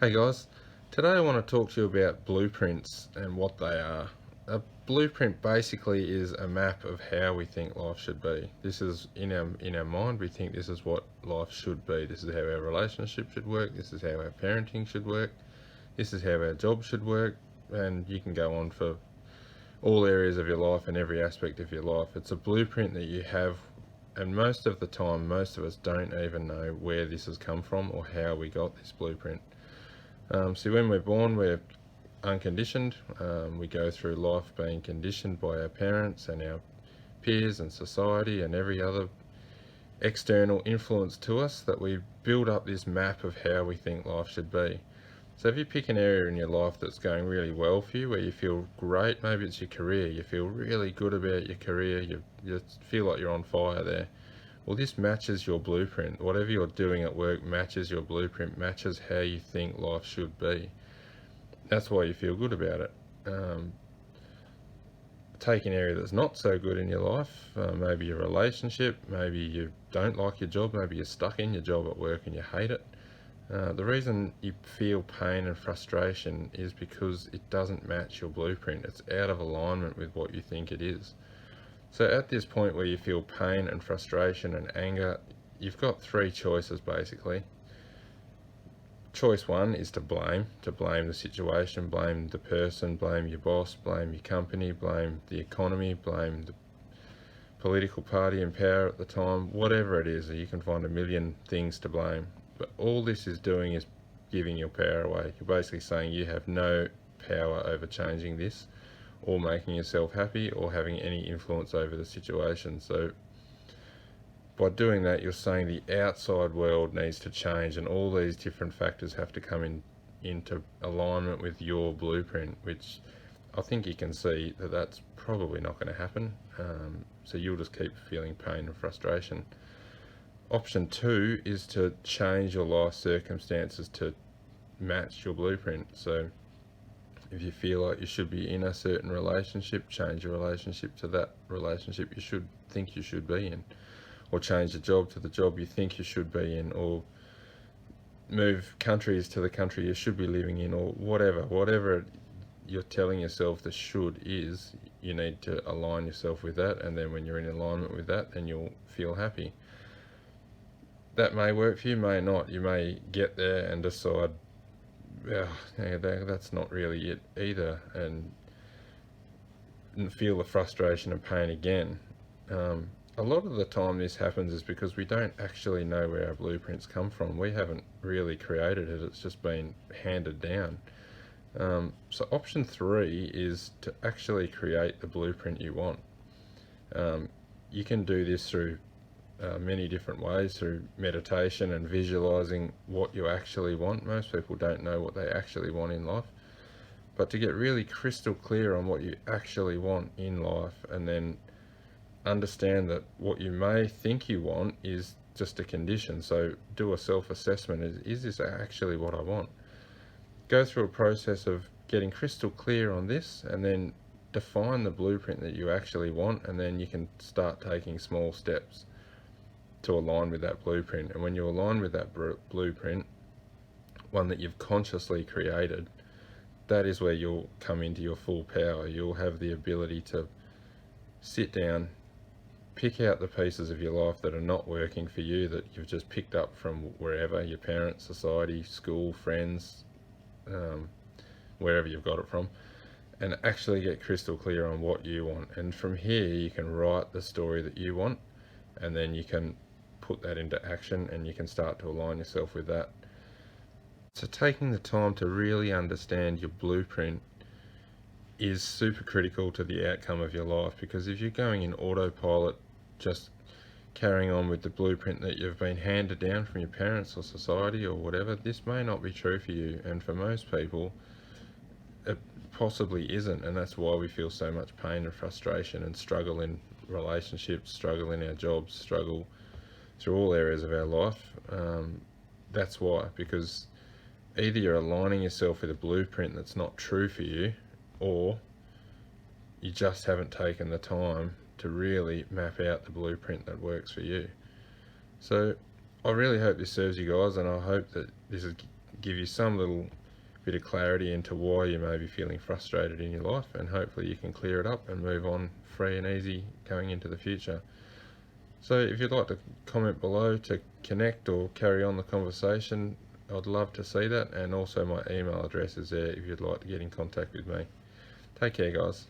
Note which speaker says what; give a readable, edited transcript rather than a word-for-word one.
Speaker 1: Hey guys, today I want to talk to you about blueprints and what they are. A blueprint basically is a map of how we think life should be. This is in our mind, we think this is what life should be. This is how our relationship should work. This is how our parenting should work. This is how our job should work. And you can go on for all areas of your life and every aspect of your life. It's a blueprint that you have, and most of the time, most of us don't even know where this has come from or how we got this blueprint. See, when we're born, we're unconditioned. We go through life being conditioned by our parents and our peers and society and every other external influence to us, that we build up this map of how we think life should be. So if you pick an area in your life that's going really well for you, where you feel great, maybe it's your career, you feel really good about your career, you feel like you're on fire there. Well, this matches your blueprint. Whatever you're doing at work matches your blueprint, matches how you think life should be. That's why you feel good about it. Um, Take an area that's not so good in your life, maybe your relationship, maybe you don't like your job, maybe you're stuck in your job at work and you hate it. The reason you feel pain and frustration is because it doesn't match your blueprint. It's out of alignment with what you think it is. So at this point where you feel pain and frustration and anger, you've got three choices basically. Choice one is to blame the situation, blame the person, blame your boss, blame your company, blame the economy, blame the political party in power at the time, whatever it is. You can find a million things to blame. But all this is doing is giving your power away. You're basically saying you have no power over changing this or making yourself happy or having any influence over the situation. So by doing that, you're saying the outside world needs to change, and all these different factors have to come into alignment with your blueprint, which I think you can see that that's probably not going to happen. So you'll just keep feeling pain and frustration. Option two is to change your life circumstances to match your blueprint. So if you feel like you should be in a certain relationship, change your relationship to that relationship you should think you should be in, or change the job to the job you think you should be in, or move countries to the country you should be living in, or whatever you're telling yourself the should is, you need to align yourself with that, and then when you're in alignment with that, then you'll feel happy. That may work for you, may not. You may get there and decide, yeah, that's not really it either, and feel the frustration and pain again. A lot of the time this happens is because we don't actually know where our blueprints come from. We haven't really created it, it's just been handed down. So option three is to actually create the blueprint you want. You can do this through many different ways, through meditation and visualizing what you actually want. Most people don't know what they actually want in life. But to get really crystal clear on what you actually want in life, and then understand that what you may think you want is just a condition. So do a self-assessment. Is this actually what I want? Go through a process of getting crystal clear on this, and then define the blueprint that you actually want, and then you can start taking small steps to align with that blueprint. And when you align with that blueprint, one that you've consciously created, that is where you'll come into your full power. You'll have the ability to sit down, pick out the pieces of your life that are not working for you, that you've just picked up from wherever, your parents, society, school, friends, wherever you've got it from, and actually get crystal clear on what you want. And from here you can write the story that you want, and then you can put that into action, and you can start to align yourself with that. So taking the time to really understand your blueprint is super critical to the outcome of your life, because if you're going in autopilot, just carrying on with the blueprint that you've been handed down from your parents or society or whatever, this may not be true for you. And for most people, it possibly isn't, and that's why we feel so much pain and frustration and struggle in relationships, struggle in our jobs, struggle through all areas of our life. That's why, because either you're aligning yourself with a blueprint that's not true for you, or you just haven't taken the time to really map out the blueprint that works for you. So I really hope this serves you guys, and I hope that this has give you some little bit of clarity into why you may be feeling frustrated in your life, and hopefully you can clear it up and move on free and easy going into the future. So if you'd like to comment below to connect or carry on the conversation, I'd love to see that, and also my email address is there if you'd like to get in contact with me. Take care, guys.